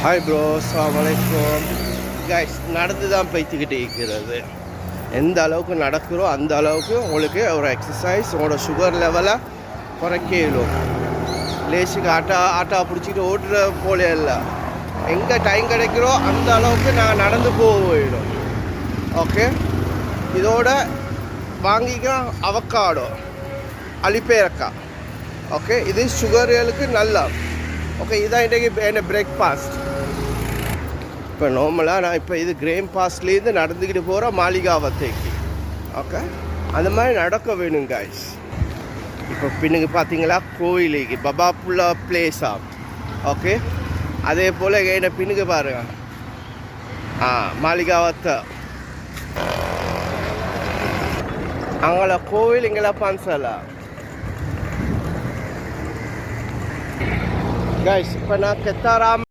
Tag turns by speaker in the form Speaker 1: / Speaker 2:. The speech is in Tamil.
Speaker 1: ஹாய் ப்ரோ, அஸ்ஸலாமு அலைக்கும். கைஸ், நடந்து தான் போய்த்துக்கிட்டே இருக்கிறது. எந்த அளவுக்கு நடக்கிறோம் அந்த அளவுக்கு உங்களுக்கு ஒரு எக்ஸசைஸ், உங்களோட சுகர் லெவலை குறைக்க இயலும். லேசுக்கு ஆட்டா பிடிச்சிட்டு ஓட்டுற போல இல்லை. எங்கே டைம் கிடைக்கிறோ அந்த அளவுக்கு நான் நடந்து போயிடும். ஓகே, இதோட வாங்கிக்க அவக்காடோ, அலிப்பேரக்கா. ஓகே, இது சுகர்களுக்கு நல்லா. ஓகே, இதுதான் இன்றைக்கி என்ன பிரேக்ஃபாஸ்ட். இப்போ நார்மலாக நான் இப்போ இது கிரேம் பாஸ்ட்லேருந்து நடந்துக்கிட்டு போகிற மாளிகாவத்தைக்கு. ஓகே, அந்த மாதிரி நடக்க வேணும் கைஸ். இப்போ பின்னுக்கு பார்த்தீங்களா கோயிலுக்கு பபாப்புல்லா பிளேஸா. ஓகே, அதே போல் என்ன பின்னுக்கு பாருங்க, மாளிகாவத்தை அங்கே கோவில் இங்கே பன்சலா. கைஸ், இப்போ நான் கெத்தாராம்